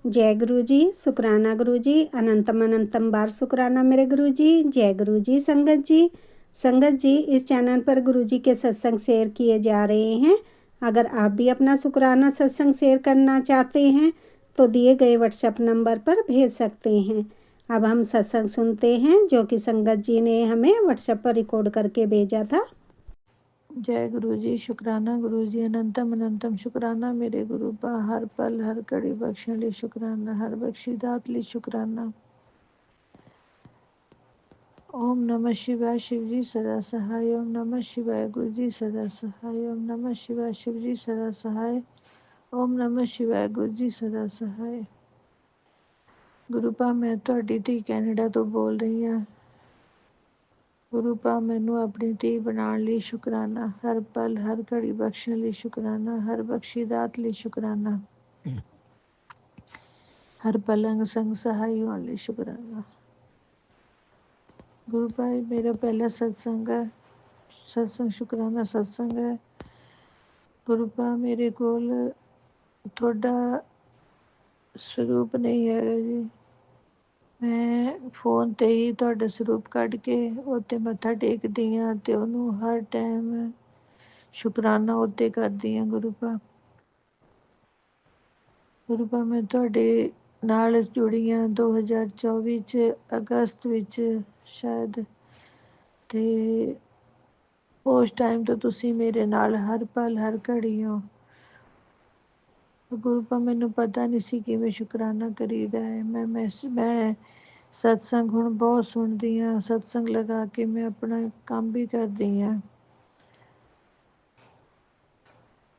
जय गुरु जी, शुक्राना गुरु जी, अनंतम अनंतम बार शुक्राना मेरे गुरु जी। जय गुरु जी। संगत जी, संगत जी, इस चैनल पर गुरु जी के सत्संग शेयर किए जा रहे हैं। अगर आप भी अपना शुक्राना सत्संग शेयर करना चाहते हैं तो दिए गए व्हाट्सएप नंबर पर भेज सकते हैं। अब हम सत्संग सुनते हैं जो कि संगत जी ने हमें व्हाट्सएप पर रिकॉर्ड करके भेजा था। जय गुरु जी, शुक्राना गुरु जी, अनंतम अनंतम शुक्राना मेरे गुरु बा, हर पल हर घड़ी बख्शण ਲਈ शुक्राना, हर बख्शी दात ਲਈ शुक्राना। ओम नमः शिवाय शिव जी सदा सहाय, ओम नमः शिवाय गुरु जी सदा सहाय, ओम नमः शिवाय शिव जी सदा सहाय, ओम नमः शिवाय गुरु जी सदा सहाय। गुरु पा, मैं ਤੁਹਾਡੀ ਧੀ ਕੈਨੇਡਾ ਤੋਂ ਬੋਲ ਰਹੀ ਹਾਂ। ਗੁਰੂ ਪਾ, ਮੈਨੂੰ ਆਪਣੀ ਧੀ ਬਣਾਉਣ ਲਈ ਸ਼ੁਕਰਾਨਾ, ਹਰ ਪਲ ਹਰ ਘੜੀ ਬਖਸ਼ਣ ਲਈ ਸ਼ੁਕਰਾਨਾ, ਹਰ ਬਖਸ਼ੀ ਦਾਤ ਲਈ ਸ਼ੁਕਰਾਨਾ, ਹਰ ਪਲੰਗ ਸੰਗ ਸਹਾਈ ਹੋਣ ਲਈ ਸ਼ੁਕਰਾਨਾ। ਗੁਰੂ ਭਾਈ, ਮੇਰਾ ਪਹਿਲਾ ਸਤਸੰਗ ਹੈ, ਸਤਸੰਗ ਸ਼ੁਕਰਾਨਾ ਸਤਸੰਗ ਹੈ। ਗੁਰੂ ਪਾ, ਮੇਰੇ ਕੋਲ ਤੁਹਾਡਾ ਸਰੂਪ ਨਹੀਂ ਹੈਗਾ ਜੀ। ਮੈਂ ਫੋਨ ਤੇ ਹੀ ਤੁਹਾਡਾ ਸਰੂਪ ਕੱਢ ਕੇ ਉੱਤੇ ਮੱਥਾ ਟੇਕਦੀ ਹਾਂ ਤੇ ਉਹਨੂੰ ਹਰ ਟਾਈਮ ਸ਼ੁਕਰਾਨਾ ਉੱਤੇ ਕਰਦੀ ਹਾਂ। ਗੁਰੂ ਪਾ, ਗੁਰੂ ਪਾ, ਮੈਂ ਤੁਹਾਡੇ ਨਾਲ ਜੁੜੀ ਹਾਂ 2024 ਚ ਅਗਸਤ ਵਿੱਚ ਸ਼ਾਇਦ, ਤੇ ਉਸ ਟਾਈਮ ਤੋਂ ਤੁਸੀਂ ਮੇਰੇ ਨਾਲ ਹਰ ਪਲ ਹਰ ਘੜੀ ਹੋ। ਗੁਰੂ ਪਾ, ਮੈਨੂੰ ਪਤਾ ਨਹੀਂ ਸੀ ਕਿਵੇਂ ਸ਼ੁਕਰਾਨਾ ਕਰੀਦਾ ਹੈ। ਮੈਂ ਸਤਸੰਗ ਹੁਣ ਬਹੁਤ ਸੁਣਦੀ ਹਾਂ, ਸਤਸੰਗ ਲਗਾ ਕੇ ਮੈਂ ਆਪਣਾ ਕੰਮ ਵੀ ਕਰਦੀ ਹਾਂ।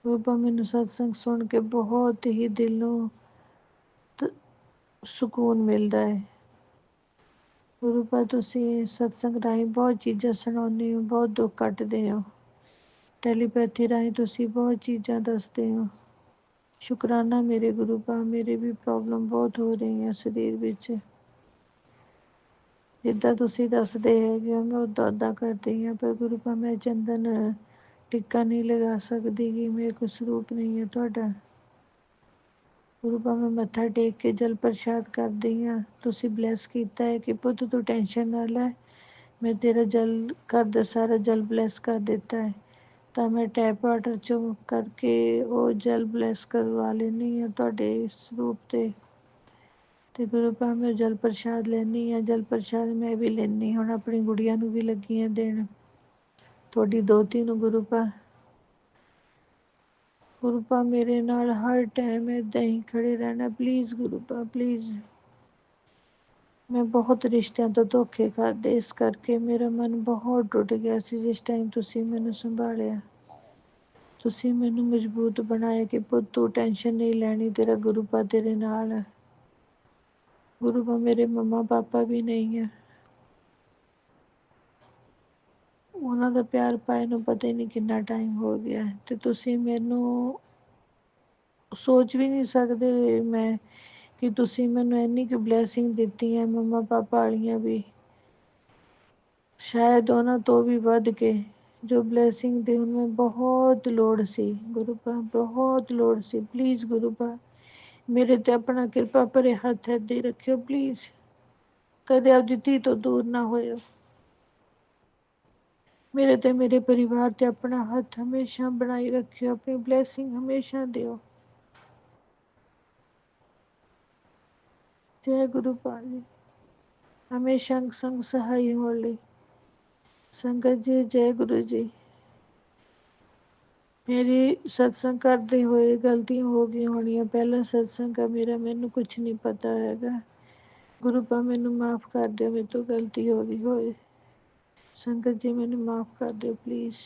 ਗੁਰੂ ਪਾ, ਮੈਨੂੰ ਸਤਸੰਗ ਸੁਣ ਕੇ ਬਹੁਤ ਹੀ ਦਿਲ ਨੂੰ ਸਕੂਨ ਮਿਲਦਾ ਹੈ। ਗੁਰੂ ਪਾ, ਤੁਸੀਂ ਸਤਸੰਗ ਰਾਹੀਂ ਬਹੁਤ ਚੀਜ਼ਾਂ ਸੁਣਾਉਂਦੇ ਹੋ, ਬਹੁਤ ਦੁੱਖ ਕੱਟਦੇ ਹੋ। ਟੈਲੀਪੈਥੀ ਰਾਹੀਂ ਤੁਸੀਂ ਬਹੁਤ ਚੀਜ਼ਾਂ ਦੱਸਦੇ ਹੋ। ਸ਼ੁਕਰਾਨਾ ਮੇਰੇ ਗੁਰੂ ਪਾ, ਮੇਰੇ ਵੀ ਪ੍ਰੋਬਲਮ ਬਹੁਤ ਹੋ ਰਹੀਆਂ ਸਰੀਰ ਵਿੱਚ। ਜਿੱਦਾਂ ਤੁਸੀਂ ਦੱਸਦੇ ਹੈਗੇ ਹੋ ਮੈਂ ਉੱਦਾਂ ਕਰਦੀ ਹਾਂ, ਪਰ ਗੁਰੂ ਪਾ, ਮੈਂ ਚੰਦਨ ਟਿੱਕਾ ਨਹੀਂ ਲਗਾ ਸਕਦੀ ਕਿ ਮੇਰੇ ਕੋਲ ਸਰੂਪ ਨਹੀਂ ਹੈ ਤੁਹਾਡਾ। ਗੁਰੂ ਪਾ, ਮੈਂ ਮੱਥਾ ਟੇਕ ਕੇ ਜਲ ਪ੍ਰਸ਼ਾਦ ਕਰਦੀ ਹਾਂ। ਤੁਸੀਂ ਬਲੈਸ ਕੀਤਾ ਹੈ ਕਿ ਪੁੱਤ ਤੂੰ ਟੈਨਸ਼ਨ ਨਾ ਲੈ, ਮੈਂ ਤੇਰਾ ਜਲ ਘਰ ਦਾ ਸਾਰਾ ਜਲ ਬਲੈਸ ਕਰ ਦਿੱਤਾ ਹੈ। ਤਾਂ ਮੈਂ ਟੈਪ ਵਾਟਰ ਚੋਂ ਕਰਕੇ ਉਹ ਜਲ ਬਲੈਸ ਕਰਵਾ ਲੈਂਦੀ ਹਾਂ ਤੁਹਾਡੇ ਸਰੂਪ ਤੇ ਗੁਰੂ ਪਾ, ਮੈਂ ਜਲ ਪ੍ਰਸ਼ਾਦ ਲੈਂਦੀ ਹਾਂ। ਜਲ ਪ੍ਰਸ਼ਾਦ ਮੈਂ ਵੀ ਲੈਂਦੀ, ਹੁਣ ਆਪਣੀ ਗੁੜੀਆਂ ਨੂੰ ਵੀ ਲੱਗੀ ਹਾਂ ਦੇਣ, ਤੁਹਾਡੀ ਦੋਤੀ ਨੂੰ। ਗੁਰੂ ਪਾ, ਗੁਰੂ ਪਾ, ਮੇਰੇ ਨਾਲ ਹਰ ਟਾਈਮ ਏਦਾਂ ਹੀ ਖੜੇ ਰਹਿਣਾ ਪਲੀਜ਼। ਗੁਰੂ ਪਾ ਪਲੀਜ਼, ਮੈਂ ਬਹੁਤ ਰਿਸ਼ਤਿਆਂ ਤੋਂ ਧੋਖੇ ਖਾਦੇ, ਇਸ ਕਰਕੇ ਮੇਰਾ ਮਨ ਬਹੁਤ ਟੁੱਟ ਗਿਆ ਸੀ। ਜਿਸ ਟਾਈਮ ਤੁਸੀਂ ਮੈਨੂੰ ਸੰਭਾਲਿਆ, ਤੁਸੀਂ ਮੈਨੂੰ ਮਜ਼ਬੂਤ ਬਣਾਇਆ ਕਿ ਪੁੱਤ ਤੂੰ ਟੈਨਸ਼ਨ ਨਹੀਂ ਲੈਣੀ, ਤੇਰਾ ਗੁਰੂ ਪਾ ਤੇਰੇ ਨਾਲ ਹੈ। ਗੁਰੂ ਪਾ, ਮੇਰੇ ਮੰਮਾ ਪਾਪਾ ਵੀ ਨਹੀਂ ਹੈ, ਉਹਨਾਂ ਦਾ ਪਿਆਰ ਪਾਏ ਨੂੰ ਪਤਾ ਹੀ ਨਹੀਂ ਕਿੰਨਾ ਟਾਈਮ ਹੋ ਗਿਆ, ਤੇ ਤੁਸੀਂ ਮੈਨੂੰ ਸੋਚ ਵੀ ਨਹੀਂ ਸਕਦੇ ਮੈਂ ਕਿ ਤੁਸੀਂ ਮੈਨੂੰ ਇੰਨੀ ਕੁ ਬਲੈਸਿੰਗ ਦਿੱਤੀ ਹੈ, ਮੰਮਾ ਪਾਪਾ ਵਾਲੀਆਂ ਵੀ, ਸ਼ਾਇਦ ਉਹਨਾਂ ਤੋਂ ਵੀ ਵੱਧ ਕੇ, ਜੋ ਬਲੈਸਿੰਗ ਦੀ ਹੁਣ ਮੈਂ ਬਹੁਤ ਲੋੜ ਸੀ। ਗੁਰੂ ਪਾ, ਬਹੁਤ ਲੋੜ ਸੀ। ਪਲੀਜ਼ ਗੁਰੂ ਪਾ, ਮੇਰੇ ਤੇ ਆਪਣਾ ਕਿਰਪਾ ਭਰੇ ਹੱਥ ਏਦਾਂ ਹੀ ਰੱਖਿਓ ਪਲੀਜ਼, ਕਦੇ ਆਪਦੀ ਧੀ ਤੋਂ ਦੂਰ ਨਾ ਹੋਇਓ। ਮੇਰੇ ਤੇ ਮੇਰੇ ਪਰਿਵਾਰ ਤੇ ਆਪਣਾ ਹੱਥ ਹਮੇਸ਼ਾ ਬਣਾਈ ਰੱਖਿਓ, ਆਪਣੀ ਬਲੈਸਿੰਗ ਹਮੇਸ਼ਾ ਦਿਓ। ਜੈ ਗੁਰੂ ਪਾ ਜੀ, ਹਮੇਸ਼ਾ ਸੰਗ ਸਹਾਈ ਹੋਣ ਲਈ। ਸੰਗਤ ਜੀ, ਜੈ ਗੁਰੂ ਜੀ। ਮੇਰੀ ਸਤਸੰਗ ਕਰਦੇ ਹੋਏ ਗਲਤੀਆਂ ਹੋ ਗਈਆਂ ਹੋਣੀਆਂ, ਪਹਿਲਾ ਸਤਸੰਗ ਆ ਮੇਰਾ, ਮੈਨੂੰ ਕੁਛ ਨਹੀਂ ਪਤਾ ਹੈਗਾ। ਗੁਰੂ ਪਾ, ਮੈਨੂੰ ਮਾਫ਼ ਕਰ ਦਿਓ, ਮੇਰੇ ਤੋਂ ਗਲਤੀ ਹੋ ਗਈ ਹੋਏ। ਸੰਗਤ ਜੀ, ਮੈਨੂੰ ਮਾਫ਼ ਕਰ ਦਿਓ ਪਲੀਜ਼।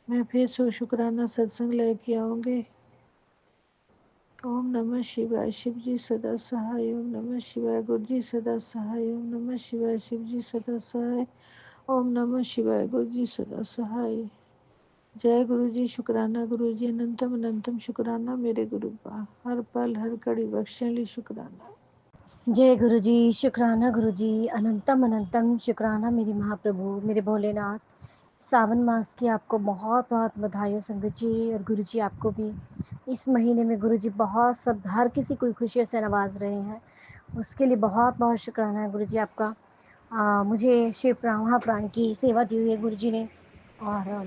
ਮੈਂ ਫਿਰ ਸ਼ੁਕਰਾਨਾ ਸਤਸੰਗ ਲੈ ਕੇ ਆਉਂਗੀ। ओम नमः शिवाय शिव जी सदा सहाय, ओम नमः शिवाय गुरु जी सदा सहाय, ओम नमः शिवाय शिव जी सदा सहाय, ओम नमः शिवाय गुरु जी सदा सहाय। जय गुरु जी, शुक्राना गुरु जी, अनंतम अनंतम शुक्राना मेरे गुरु पा, हर पल हर घड़ी बख्शण ਲਈ शुक्राना। जय गुरु जी, शुक्राना गुरु जी, अनंतम अनंतम शुक्राना मेरे महाप्रभु, मेरे भोलेनाथ। सावन मास की आपको बहुत बहुत बधाई हो संगत जी, और गुरु जी आपको भी इस महीने में गुरु जी बहुत सब हर किसी को खुशियों से नवाज रहे हैं, उसके लिए बहुत बहुत शुक्राना है गुरु जी आपका। मुझे शिव महाप्राण की सेवा दी हुई है गुरु जी ने, और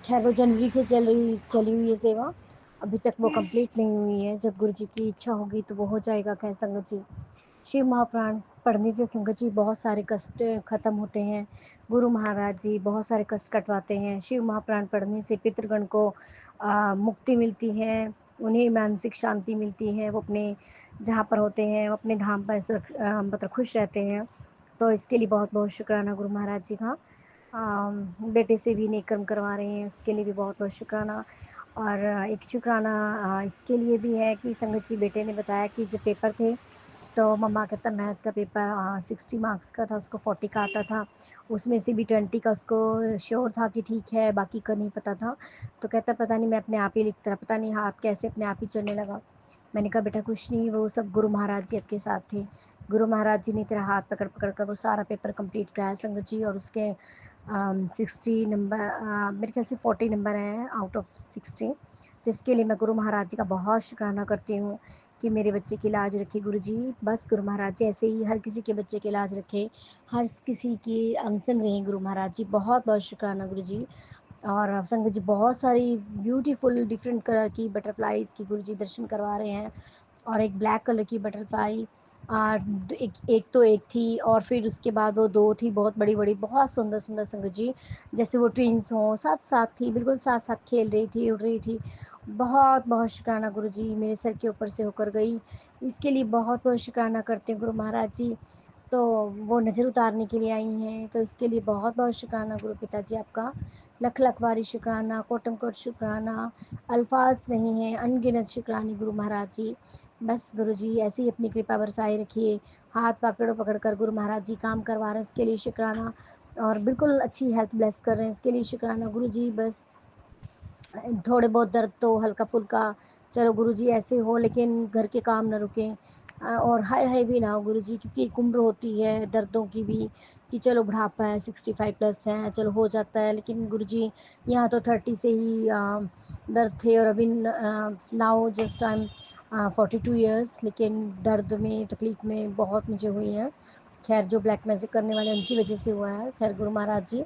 खैर वो जनवरी से चली हुई है सेवा, अभी तक वो कंप्लीट नहीं हुई है। जब गुरु जी की इच्छा होगी तो वो हो जाएगा। खैर संगत जी, शिव महापुराण पढ़ने से संगत जी बहुत सारे कष्ट खत्म होते हैं। गुरु महाराज जी बहुत सारे कष्ट कटवाते हैं। शिव महापुराण पढ़ने से पितृगण को मुक्ति मिलती है, उन्हें मानसिक शांति मिलती है, वो अपने जहाँ पर होते हैं वो अपने धाम पर मतलब खुश रहते हैं। तो इसके लिए बहुत बहुत शुक्राना गुरु महाराज जी का। बेटे से भी नेक कर्म करवा रहे हैं, उसके लिए भी बहुत बहुत शुक्राना। और एक शुक्राना इसके लिए भी है कि संगत जी बेटे ने बताया कि जब पेपर थे तो मम्मा कहता मैथ का पेपर 60 मार्क्स का था, उसको 40 का आता था, उसमें से भी 20 का उसको श्योर था कि ठीक है, बाकी का नहीं पता था। तो कहता पता नहीं मैं अपने आप ही लिखता रहा, पता नहीं हाथ कैसे अपने आप ही चलने लगा। मैंने कहा बेटा कुछ नहीं, वो सब गुरु महाराज जी आपके साथ थे। गुरु महाराज जी ने तेरा हाथ पकड़ पकड़ कर वो सारा पेपर कंप्लीट कराया संगत जी, और उसके 60 नंबर, मेरे ख्याल से 40 नंबर हैं आउट ऑफ 60। तो इसके लिए मैं गुरु महाराज जी का बहुत शुक्राना करती हूँ कि मेरे बच्चे की लाज रखे गुरु जी। बस गुरु महाराज जी ऐसे ही हर किसी के बच्चे की लाज रखे, हर किसी की अंग संग रहें गुरु महाराज जी। बहुत बहुत शुक्राना गुरु जी। और संगत जी बहुत सारी ब्यूटीफुल डिफरेंट कलर की बटरफ्लाईज़ की गुरु जी दर्शन करवा रहे हैं, और एक ब्लैक कलर की बटरफ्लाई, एक तो एक थी, और फिर उसके बाद वो दो थी बहुत बड़ी बड़ी, बहुत सुंदर सुंदर संगत जी, जैसे वो ट्विंस हों, साथ साथ थी, बिल्कुल साथ साथ खेल रही थी, उड़ रही थी। बहुत बहुत शुक्राना गुरु जी, मेरे सर के ऊपर से होकर गई, इसके लिए बहुत बहुत शुक्राना करते हैं गुरु महाराज जी। तो वो नज़र उतारने के लिए आई हैं, तो इसके लिए बहुत बहुत शुक्राना गुरु पिताजी आपका। लख लख वारी शुक्राना, कोटम कोट शुक्राना, अल्फाज नहीं हैं, अनगिनत शुक्राने गुरु महाराज जी। बस गुरु जी ऐसे ही अपनी कृपा बरसाए रखिए। हाथ पकड़ो पकड़ कर गुरु महाराज जी काम करवा रहे हैं, उसके लिए शुक्राना। और बिल्कुल अच्छी हेल्थ ब्लेस कर रहे हैं, इसके लिए शुक्राना गुरु जी। बस थोड़े बहुत दर्द तो हल्का फुल्का, चलो गुरु जी ऐसे हो, लेकिन घर के काम न रुकें, और हाय हाय भी ना हो गुरु जी, क्योंकि एक उम्र होती है दर्दों की भी, कि चलो बुढ़ापा है, 65 प्लस है, चलो हो जाता है। लेकिन गुरु जी यहाँ तो 30 से ही दर्द थे, और अभी now just I am 42 years, लेकिन दर्द में तकलीफ़ में बहुत मुझे हुई है। खैर जो ब्लैक मैजिक करने वाले उनकी वजह से हुआ है। खैर गुरु महाराज जी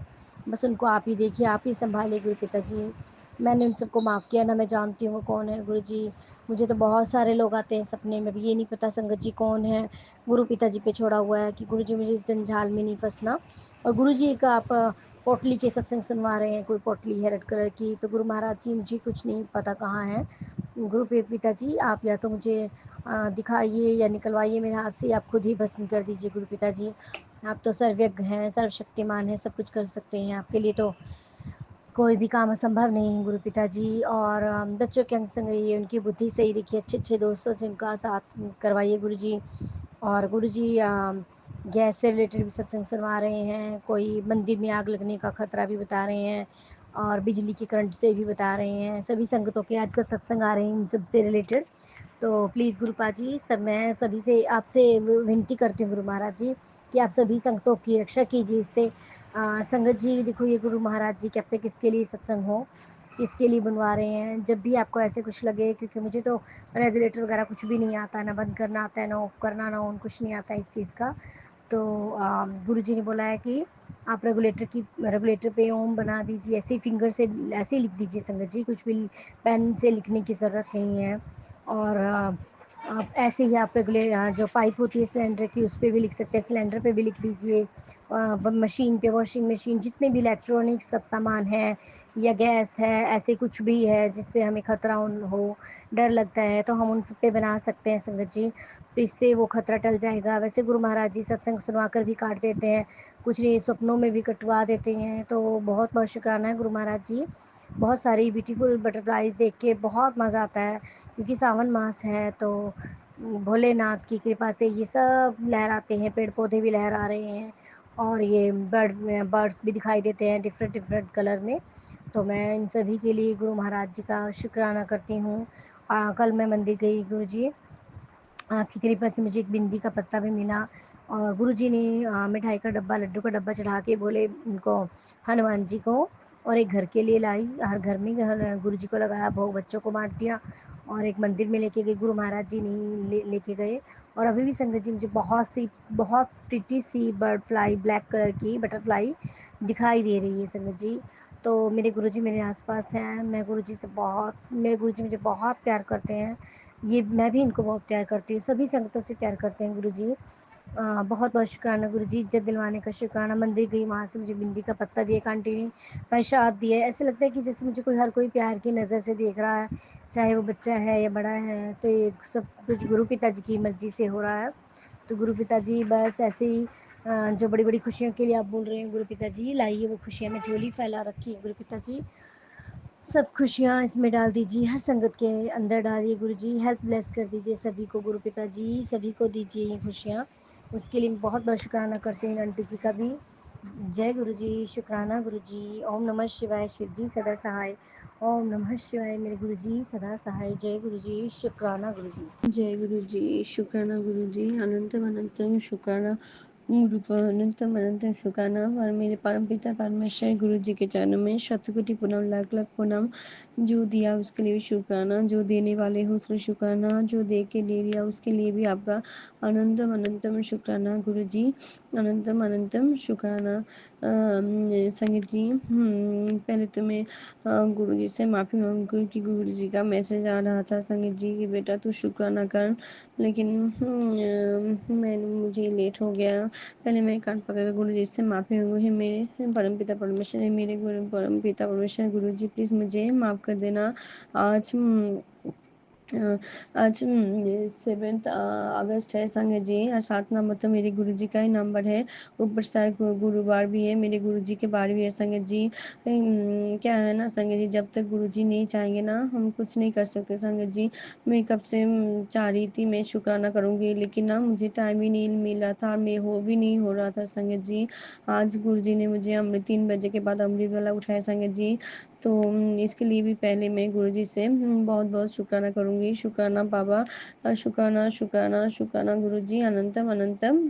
बस उनको आप ही देखिए, आप ही संभालिए गुरु पिताजी। मैंने उन सबको माफ़ किया ना, मैं जानती हूँ वो कौन है गुरु जी। मुझे तो बहुत सारे लोग आते हैं सपने में, भी ये नहीं पता संगत जी कौन है। गुरु पिताजी पे छोड़ा हुआ है कि गुरु जी मुझे इस जंजाल में नहीं फंसना। और गुरु जी का आप पोटली के सत्संग सुनवा रहे हैं, कोई पोटली है रेड कलर की, तो गुरु महाराज जी मुझे कुछ नहीं पता कहाँ है। गुरु पिताजी आप या तो मुझे दिखाइए या निकलवाइए मेरे हाथ से, आप खुद ही भस्म कर दीजिए गुरु पिताजी। आप तो सर्वज्ञ हैं, सर्वशक्तिमान हैं, सब कुछ कर सकते हैं, आपके लिए तो कोई भी काम असंभव नहीं है गुरु पिताजी। और बच्चों के अंग संग रहिए, उनकी बुद्धि सही रखिए, अच्छे अच्छे दोस्तों से उनका साथ करवाइए गुरु जी। और गुरु जी गैस से रिलेटेड भी सत्संग सुनवा रहे हैं, कोई मंदिर में आग लगने का खतरा भी बता रहे हैं, और बिजली के करंट से भी बता रहे हैं। सभी संगतों के आज का सत्संग आ रहे हैं इन सब से रिलेटेड। तो प्लीज़ गुरुपा जी, सब मैं सभी से आपसे विनती करती हूँ गुरु महाराज जी, कि आप सभी संगतों की रक्षा कीजिए इससे। संगत जी देखो, ये गुरु महाराज जी कहते हैं किसके लिए सत्संग हो, किसके लिए बनवा रहे हैं। जब भी आपको ऐसे कुछ लगे, क्योंकि मुझे तो रेगुलेटर वगैरह कुछ भी नहीं आता, ना बंद करना आता है, ना ऑफ़ करना, ना ऑन, कुछ नहीं आता इस चीज़ का। तो गुरु जी ने बोला है कि आप रेगुलेटर पे ओम बना दीजिए, ऐसे ही फिंगर से ऐसे ही लिख दीजिए संगत जी, कुछ भी पेन से लिखने की ज़रूरत नहीं है। और आप ऐसे ही आप जो पाइप होती है सिलेंडर की, उस पे भी लिख सकते हैं, सिलेंडर पे भी लिख दीजिए। मशीन पे, वॉशिंग मशीन, जितने भी इलेक्ट्रॉनिक सब सामान है, या गैस है, ऐसे कुछ भी है जिससे हमें खतरा हो, डर लगता है, तो हम उन सब पे बना सकते हैं संगत जी। तो इससे वो खतरा टल जाएगा। वैसे गुरु महाराज जी सत्संग सुनवा कर भी काट देते हैं, कुछ नहीं सपनों में भी कटवा देते हैं। तो बहुत बहुत शुक्राना है गुरु महाराज जी। बहुत सारी ब्यूटीफुल बटरफ्लाइज़ देख के बहुत मज़ा आता है, क्योंकि सावन मास है, तो भोलेनाथ की कृपा से ये सब लहराते हैं, पेड़ पौधे भी लहरा रहे हैं, और ये बर्ड्स भी दिखाई देते हैं डिफरेंट डिफरेंट कलर में। तो मैं इन सभी के लिए गुरु महाराज जी का शुक्राना करती हूँ। कल मैं मंदिर गई गुरु जी, आपकी कृपा से मुझे एक बिंदी का पत्ता भी मिला, और गुरु जी ने मिठाई का डब्बा, लड्डू का डब्बा चढ़ा के बोले उनको, हनुमान जी को और एक घर के लिए लाई, हर घर में गुरु जी को लगाया, भोग बच्चों को बांट दिया, और एक मंदिर में लेके गई, गुरु महाराज जी नहीं लेके गए। और अभी भी संगत जी मुझे बहुत प्रिटी सी बर्ड फ्लाई, ब्लैक कलर की बटरफ्लाई दिखाई दे रही है संगत जी। तो मेरे गुरुजी मेरे आसपास हैं, मेरे गुरुजी मुझे बहुत प्यार करते हैं, ये मैं भी इनको बहुत प्यार करती हूँ, सभी संगतों से प्यार करते हैं गुरुजी। बहुत बहुत शुक्राना गुरुजी, इज्जत दिलवाने का शुक्राना। मंदिर गई, वहाँ से मुझे बिंदी का पत्ता दिया, एक आंटी ने प्रसाद दिया। ऐसे लगता है कि जैसे मुझे हर कोई प्यार की नज़र से देख रहा है, चाहे वो बच्चा है या बड़ा है। तो ये सब कुछ गुरु पिताजी की मर्जी से हो रहा है। तो गुरु पिताजी बस ऐसे ही जो बड़ी बड़ी खुशियों के लिए आप बोल रहे हैं गुरु पिताजी, लाइए वो खुशियाँ में झोली फैला रखी है गुरु पिताजी, सब खुशियाँ इसमें डाल दीजिए, हर संगत के अंदर डालिए गुरु जी, हेल्प ब्लेस कर दीजिए सभी को गुरु पिताजी, सभी को दीजिए ये खुशियाँ। उसके लिए बहुत बहुत शुक्राना करते हैं आंटी जी का भी। जय गुरु जी, शुक्राना गुरु जी। ओम नमः शिवाय, शिव जी सदा सहाय। ओम नमः शिवाय मेरे गुरु जी सदा सहाय। जय गुरु जी, शुक्राना गुरु जी। जय गुरु जी, शुक्राना गुरु जी, अनंतम अनंतम शुक्राना रूप अनंतम अनंतम शुक्राना। और मेरे परम पिता परमेश्वर गुरु जी के चरणों में शतकोटि प्रणाम, लाख लाख प्रणाम। जो दिया उसके लिए भी शुक्राना, जो देने वाले हो उसके लिए शुक्राना, जो दे के ले लिया उसके लिए भी आपका अनंतम अनंतम शुक्राना गुरु जी, अनंतम अनंतम शुक्राना। संगीत जी, पहले तो मैं गुरु जी से माफ़ी मांगू कि गुरु जी का मैसेज आ रहा था संगीत जी कि बेटा तू शुक्राना कर, लेकिन मुझे लेट हो गया। पहले मैं कान पकड़ कर गुरु जी से माफ़ी मांगू। है मेरे परमपिता परमेश्वर, है मेरे गुरु परमपिता परमेश्वर, गुरु जी प्लीज़ मुझे माफ़ कर देना। आज आज 7 अगस्त है संगत जी, और 7 नंबर तो मेरे गुरु जी का ही नंबर है। ऊपर सर गुरुवार भी है, मेरे गुरु जी के बार भी है संगत जी। क्या है ना संगत जी, जब तक गुरु जी नहीं चाहेंगे ना हम कुछ नहीं कर सकते संगत जी। मैं कब से चाह रही थी मैं शुक्राना करूँगी, लेकिन ना मुझे टाइम ही नहीं मिल रहा था, मैं हो भी नहीं हो रहा था संगत जी। आज गुरु जी ने मुझे अमृत 3 बजे के बाद अमृत वाला उठाया संगत जी। तो इसके लिए भी पहले मैं गुरुजी से बहुत बहुत शुक्राना करूँगी। शुक्राना बाबा, शुक्राना शुक्राना शुक्राना गुरुजी, अनंतम अनंतम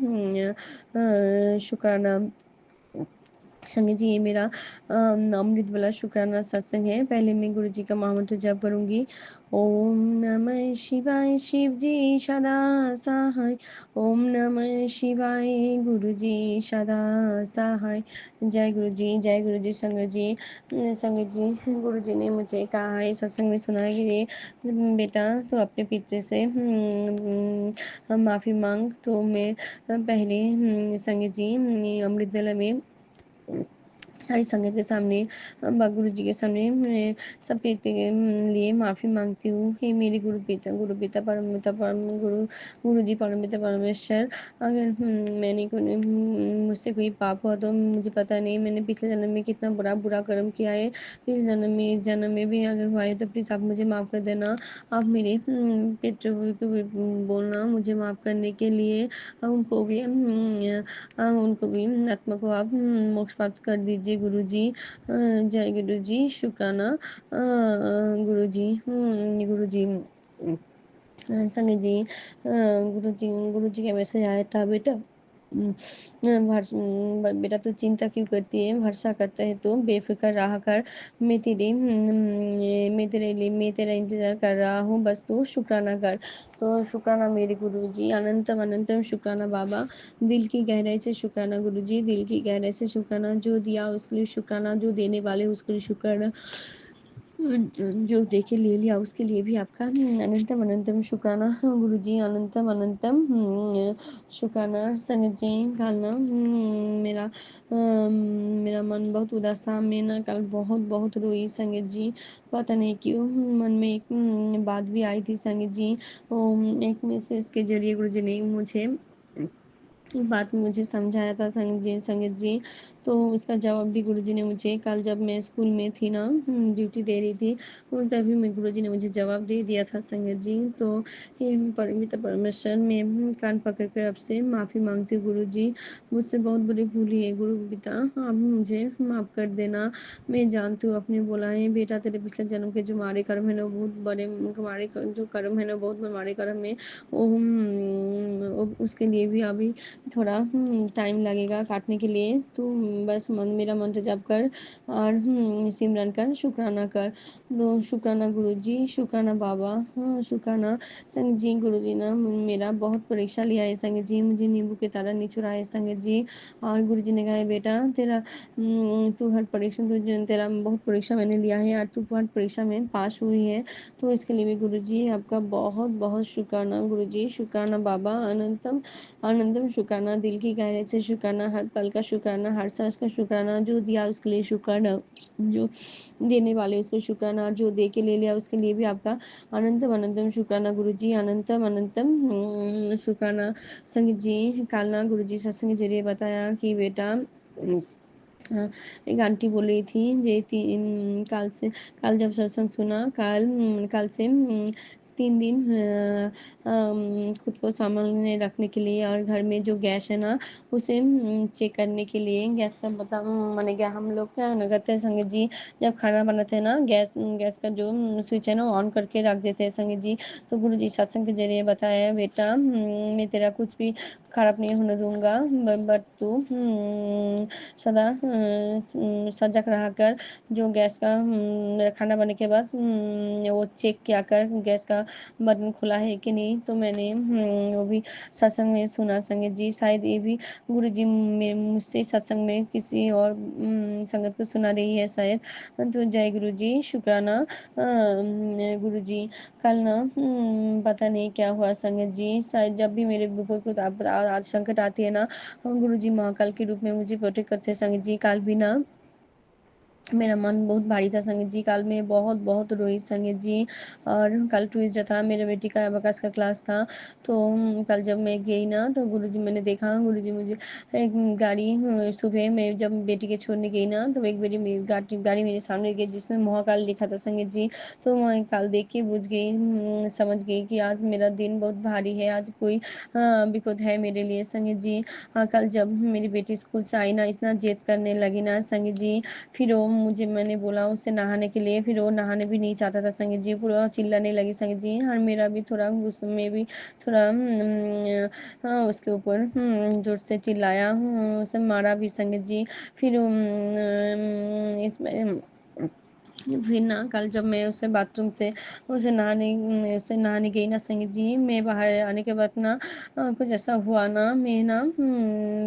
शुक्राना। संगत जी, ये मेरा अमृत वाला शुक्राना सत्संग है। पहले मैं गुरु जी का महामंत्र जप करूँगी। ओम नमः शिवाय, शिव जी सदा सहाय। ओम नमः शिवाय, गुरु जी सदा सहाय। जय गुरु जी, जय गुरु जी। संगत जी, गुरु जी ने मुझे कहा है, सत्संग में सुना है कि बेटा तो अपने पिता से माफ़ी मांग। तो मैं पहले संगत जी अमृत वेला में सारी संगत के सामने, गुरु जी के सामने मैं सब के लिए माफ़ी मांगती हूँ। हे मेरे गुरु पिता परम गुरु जी परमपिता परमेश्वर, अगर मैंने मुझसे कोई पाप हुआ तो मुझे पता नहीं, मैंने पिछले जन्म में कितना बुरा कर्म किया है। पिछले जन्म में इस जन्म में भी अगर हुआ है तो प्लीज़ आप मुझे माफ़ कर देना। आप मेरे पितृ को भी बोलना मुझे माफ़ करने के लिए। उनको भी आत्मा को आप मोक्ष प्राप्त कर दीजिए गुरु जी। जय गुरु जी, शुक्राना गुरु जी। गुरु जी संगत जी, गुरु जी का मैसेज आया था, बेटा बेटा तू चिंता क्यों करती है, भरोसा करता है तो बेफिक्र रहा कर। मैं तेरा इंतज़ार कर रहा हूँ, बस तू शुक्राना कर। तो शुक्राना मेरे गुरु जी, अनंतम अनंतम शुक्राना बाबा। दिल की गहराई से शुक्राना गुरु जी, दिल की गहराई से शुक्राना। जो दिया उसके लिए शुक्राना, जो देने वाले उसके लिए शुक्राना, जो देके ले लिया उसके लिए भी आपका अनंतम अनंतम शुक्राना गुरु जी, अनंतम अनंतम शुक्राना। संगत जी, कल ना मेरा मन बहुत उदास था। मैं ना कल बहुत बहुत रोई संगत जी, पता नहीं क्यों मन में एक बात भी आई थी संगत जी। एक मैसेज के जरिए गुरु जी ने मुझे बात मुझे समझाया था संगत जी। तो उसका जवाब भी गुरुजी ने मुझे कल जब मैं स्कूल में थी ना, ड्यूटी दे रही थी, तभी मैं गुरुजी ने मुझे जवाब दे दिया था संगत जी। तो हे परमिता परमेश्वर, मैं कान पकड़ कर आपसे माफ़ी मांगती हूँ गुरुजी। मुझसे बहुत बड़ी भूल है गुरु पिता, आप मुझे माफ़ कर देना। मैं जानती हूँ अपने बोला है बेटा तेरे पिछले जन्म के जो मारे कर्म है ना बहुत बड़े, हमारे जो कर्म है ना बहुत बड़े कर्म है, वो उसके लिए भी अभी थोड़ा टाइम लगेगा काटने के लिए। तो बस मेरा मंत्र जाप कर और सिमरन कर, शुक्राना कर। तो शुक्राना गुरुजी, शुक्राना बाबा, हाँ शुक्राना संगत जी। गुरुजी ने मेरा बहुत परीक्षा लिया है संगत जी, मुझे नींबू के तारा नहीं चुराया है संगत जी। और गुरुजी ने कहा है बेटा तेरा तू हर परीक्षा तेरा बहुत परीक्षा मैंने लिया है और तू हर परीक्षा में पास हुई है, तो इसके लिए भी गुरुजी आपका बहुत बहुत शुक्राना गुरुजी, शुक्राना बाबा, अनंतम अनंतम शुक्राना, दिल की गहराई से शुक्राना, हर पल का शुक्राना, हर सांस का शुक्राना, जो दिया उसके लिए शुक्राना, जो देने वाले उसको शुक्राना, जो दे के ले लिया उसके लिए भी आपका अनंतम अनंतम शुक्राना गुरुजी, अनंतम अनंतम शुक्राना। संगत जी कल ना गुरुजी सत्संग के जरिए बताया कि बेटा एक आंटी बोल रही थी जे कल जब सत्संग सुना, कल से 3 दिन खुद को सामान्य रखने के लिए और घर में जो गैस है ना उसे चेक करने के लिए, गैस का बता माने क्या हम लोग क्या ना करते हैं संगत जी, जब खाना बनाते हैं ना गैस गैस का जो स्विच है ना ऑन करके रख देते हैं संगत जी। तो गुरु जी सत्संग के जरिए बताया बेटा मैं तेरा कुछ भी खराब नहीं होने दूंगा, बट तू सदा सजग रहा कर। जो गैस का खाना बनने के बाद वो चेक किया कर गैस का बटन खुला है कि नहीं। तो मैंने वो भी सत्संग में सुना संगत जी, शायद ये भी गुरु जी मुझसे सत्संग में किसी और संगत को सुना रही है शायद। तो जय गुरु जी, शुक्राना गुरु जी। कल ना पता नहीं क्या हुआ संगत जी, शायद जब भी मेरे ऊपर कुछ आज संकट आती है ना गुरु जी महाकाल के रूप में मुझे प्रोटेक्ट करते हैं संगत जी। कल भी ना मेरा मन बहुत भारी था संगत जी, कल मैं बहुत बहुत रोई संगत जी। और कल ट्यूसडे था, मेरे बेटी का अबकस का क्लास था। तो कल जब मैं गई ना तो गुरुजी मैंने देखा गुरुजी मुझे एक गाड़ी सुबह मैं जब बेटी के छोड़ने गई ना तो एक बारी गाड़ी मेरे सामने गई जिसमें महाकाल लिखा था संगत जी। तो मैं कल देख के बुझ गई, समझ गई कि आज मेरा दिन बहुत भारी है, आज कोई विपद है मेरे लिए संगत जी। कल जब मेरी बेटी स्कूल से आई ना इतना जिद करने लगी ना संगत जी, फिर वो मैंने बोला उससे नहाने के लिए, फिर वो नहाने भी नहीं चाहता था संगत जी, पूरा चिल्लाने लगी संगत जी। और मेरा भी थोड़ा गुस्से में भी थोड़ा उसके ऊपर जोर से चिल्लाया, उसे मारा भी संगत जी। फिर इसमें फिर ना कल जब मैं उसे नहाने गई ना संगत जी, मैं बाहर आने के बाद ना कुछ ऐसा हुआ ना मैं ना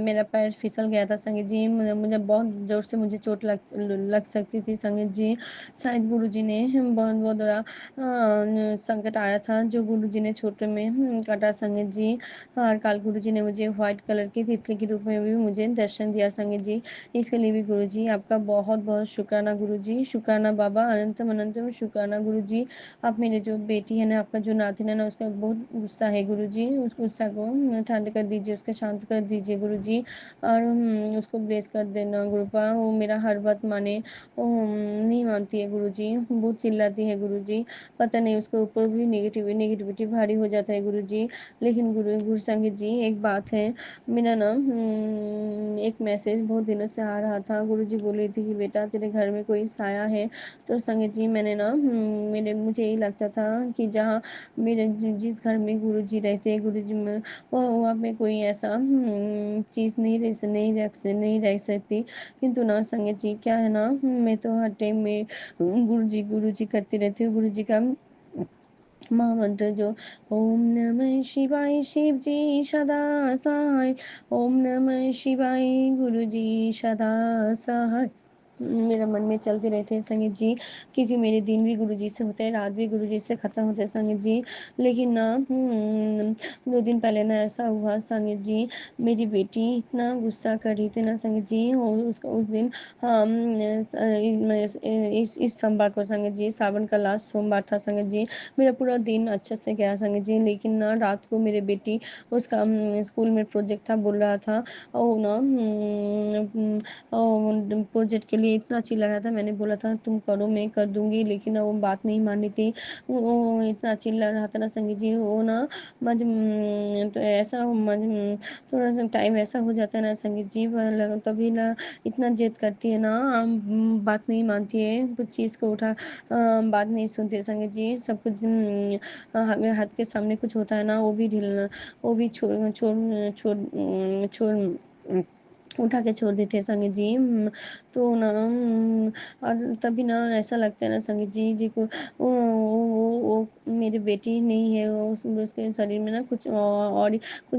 मेरा पैर फिसल गया था संगत जी, मुझे बहुत जोर से मुझे चोट लग सकती थी संगत जी। शायद गुरुजी ने बहुत बहुत बड़ा संकट आया था जो गुरुजी ने छोटे में काटा संगत जी। और कल गुरुजी ने मुझे व्हाइट कलर की तितली के रूप में भी मुझे दर्शन दिया संगत जी। इसके लिए भी गुरुजी आपका बहुत बहुत शुक्राना गुरुजी, शुक्राना बाबा, अनंतम अनंतम शुक्राना गुरुजी। आप मेरे जो बेटी है ना, आपका जो नातिन है ना, उसका बहुत गुस्सा है गुरुजी, उस गुस्सा को ठंड कर दीजिए, उसका शांत कर दीजिए गुरुजी। और उसको ब्लेस कर देना गुरुपा, वो मेरा हर बात माने, वो नहीं मानती है गुरुजी, बहुत चिल्लाती है गुरुजी, पता नहीं उसके ऊपर भी नेगेटिविटी भारी हो जाता है गुरुजी। लेकिन गुरु संगत जी एक बात है, मेरा ना एक मैसेज बहुत दिनों से आ रहा था, गुरुजी बोल रही थी कि बेटा तेरे घर में कोई साया है। तो संगत जी मैंने ना मुझे यही लगता था कि जहाँ मेरे जिस घर में गुरुजी रहते हैं, गुरुजी में वहाँ पे कोई ऐसा चीज़ नहीं रह सकती। किंतु ना संगत जी क्या है ना, मैं तो हर टाइम में गुरु जी करती रहती हूँ। गुरु जी का महामंत्र जो ओम नमः शिवाय, शिव जी सदा सहाय, ओम नमः शिवाय, गुरु जी सदा सहाय, मेरा मन में चलते रहते हैं संगीत जी, क्योंकि मेरे दिन भी गुरु जी से होते हैं, रात भी गुरु जी से ख़त्म होते हैं संगीत जी। लेकिन ना 2 दिन पहले ना ऐसा हुआ संगीत जी, मेरी बेटी इतना गुस्सा कर रही थी ना संगीत जी, और उस दिन इस सोमवार को संगीत जी, सावन का लास्ट सोमवार था संगीत जी, मेरा पूरा दिन अच्छे से गया संगीत जी। लेकिन ना रात को मेरे बेटी उसका स्कूल में प्रोजेक्ट था, बोल रहा था और ना प्रोजेक्ट के लिए इतना चिल्ला रहा था, मैंने बोला था तुम करो मैं कर दूंगी, लेकिन वो बात नहीं मानी थी, वो इतना चिल्ला रहा था ना संगीत जी। वो ना तो ऐसा थोड़ा सा टाइम ऐसा हो जाता है ना संगीत जी, तभी ना इतना जिद करती है ना, बात नहीं मानती है, कुछ चीज़ को उठा बात नहीं सुनती है संगीत जी। सब कुछ हमें हाथ के सामने कुछ होता है ना, वो भी ढील वो भी छोड़ छोड़ छोड़ छोड़ उठा के छोड़ देते हैं संगीत जी। तो ना और तभी ना ऐसा लगता है ना संगीत जी को वो मेरी बेटी नहीं है, वो उसके शरीर में ना कुछ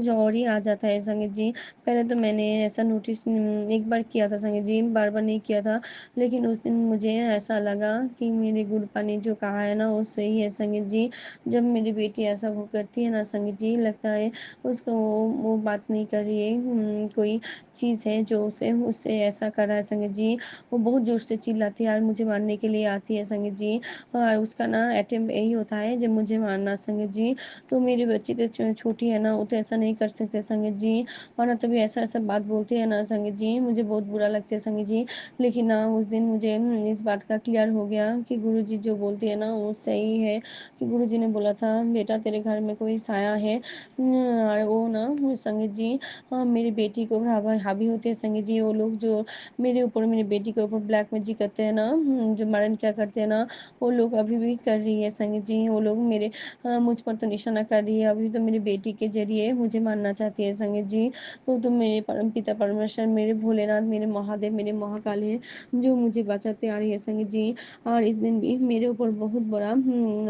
और ही आ जाता है संगीत जी। पहले तो मैंने ऐसा नोटिस एक बार किया था संगीत जी, बार बार नहीं किया था। लेकिन उस दिन मुझे ऐसा लगा कि मेरे गुरुपा ने जो कहा है ना वो सही है संगीत जी। जब मेरी बेटी ऐसा वो करती है ना संगीत जी, लगता है उसको वो बात नहीं कर रही है, कोई चीज़ है जो उसे उससे ऐसा कर रहा है संगीत जी। वो बहुत ज़ोर से चिल्लाती है और मुझे मारने के लिए आती है संगीत जी। और उसका ना अटेम्प्ट यही होता है जब मुझे मारना संगीत जी। तो मेरी बच्ची तो छोटी है ना, वो तो ऐसा नहीं कर सकते संगीत जी। और ना तभी ऐसा ऐसा बात बोलते हैं ना संगीत जी, मुझे बहुत बुरा लगता है संगीत जी। लेकिन ना उस दिन मुझे इस बात का क्लियर हो गया कि गुरुजी जो बोलती है ना वो सही है। कि गुरुजी ने बोला था बेटा तेरे घर में कोई साया है, और वो ना संगीत जी मेरी बेटी को हावी होते हैं संगीत जी। वो लोग जो मेरे ऊपर मेरी बेटी के ऊपर ब्लैक मैजिक करते हैं ना, जो मरण क्या करते हैं ना, वो लोग अभी भी कर रही है संगीत जी। वो लोग मेरे मुझ पर तो निशाना कर रही है, अभी तो मेरी बेटी के जरिए मुझे मारना चाहती है संगीत जी। तो तुम मेरे परम पिता परमेश्वर, मेरे भोलेनाथ, मेरे महादेव, मेरे महाकाल है जो मुझे बचाते आ रही है संगीत जी। और इस दिन भी मेरे ऊपर बहुत बड़ा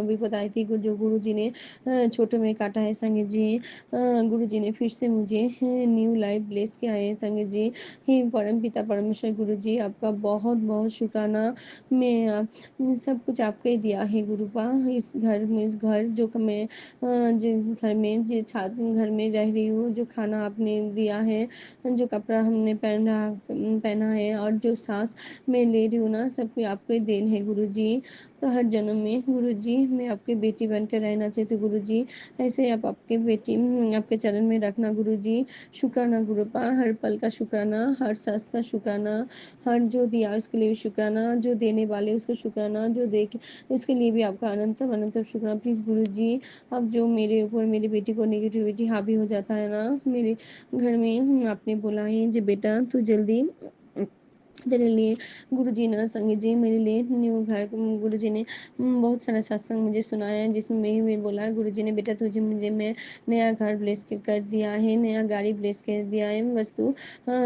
विपद आई थी, जो गुरु जी ने छोटे में काटा है संगीत जी। गुरु जी ने फिर से मुझे न्यू लाइफ ब्लेस किया है संगीत जी। हे परम पिता परमेश्वर गुरु जी, आपका बहुत बहुत शुक्राना। मैं सब कुछ आपको ही दिया है गुरुपा। इस घर में, इस घर जो मैं जिस घर में जिस छात्र घर में रह रही हूँ, जो खाना आपने दिया है, जो कपड़ा हमने पहना है, और जो सांस मैं ले रही हूँ ना, सब कुछ आपको ही देन है गुरु जी। तो हर जन्म में गुरु जी मैं आपकी बेटी बनकर रहना चाहती हूँ गुरु जी। ऐसे आप आपके बेटी आपके चरण में रखना गुरु जी। शुक्राना गुरुपा, हर पल का शुक्राना, हर सांस का शुक्राना, हर जो दिया उसके लिए भी शुक्राना, जो देने वाले उसको शुक्राना, जो दे के उसके लिए भी आपका अनंतम अनंतम शुक्राना। प्लीज़ गुरु जी, अब जो मेरे ऊपर मेरी बेटी को नेगेटिविटी हावी हो जाता है ना मेरे घर में, आपने बोला है जी बेटा तू जल्दी तेरे लिए गुरुजी ने संगीत जी मेरे लिए न्यू घर गुरुजी ने बहुत सारा सत्संग मुझे सुनाया है, जिसमें मैं बोला गुरुजी ने बेटा तुझे मुझे मैं नया घर ब्लेस कर दिया है, नया गाड़ी ब्लेस कर दिया है, बस तू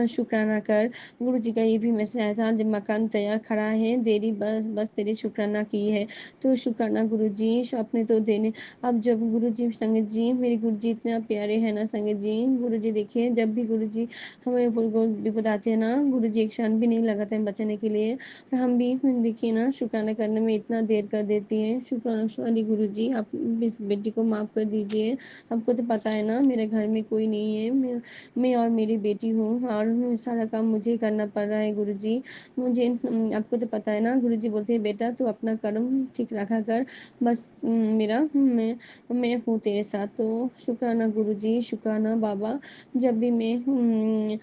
शुक्राना कर। गुरुजी का ये भी मैसेज आया था जब मकान तैयार खड़ा है, देरी बस बस तेरी शुक्राना की है। तो शुक्राना गुरुजी, अपने तो देने। अब जब गुरुजी संगीत जी मेरे गुरुजी इतना प्यारे हैं ना संगीत जी। गुरुजी देखिए जब भी गुरुजी हमें ऊपर को विपद आते हैं ना, गुरुजी एक क्षण भी नहीं लगाते हैं बचाने के लिए। और हम भी देखिए ना शुक्राना करने में इतना देर कर देती हैं। शुक्राना सॉरी गुरुजी, आप इस बेटी को माफ़ कर दीजिए। आपको तो पता है ना मेरे घर में कोई नहीं है, मैं और मेरी बेटी हूँ, और सारा काम मुझे ही करना पड़ रहा है गुरुजी। मुझे आपको तो पता है ना गुरुजी बोलते हैं बेटा तू अपना कर्म ठीक रखा कर, बस मेरा मैं हूँ तेरे साथ। तो शुक्राना गुरुजी, शुक्राना बाबा। जब भी मैं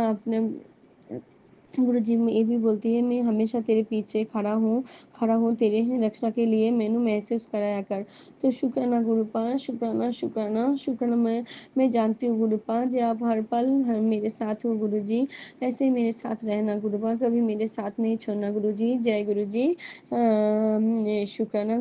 अपने गुरुजी में ये भी बोलती है मैं हमेशा तेरे पीछे खड़ा हूँ तेरे रक्षा के लिए, मैंने महसूस कराया कर। तो शुक्राना गुरुपा, शुक्राना शुक्राना शुक्राना। मैं जानती हूँ गुरुपा जी आप हर पल हर मेरे साथ हो गुरुजी। ऐसे ही मेरे साथ रहना गुरुपा, कभी मेरे साथ नहीं छोड़ना गुरुजी। जय गुरुजी। शुक्राना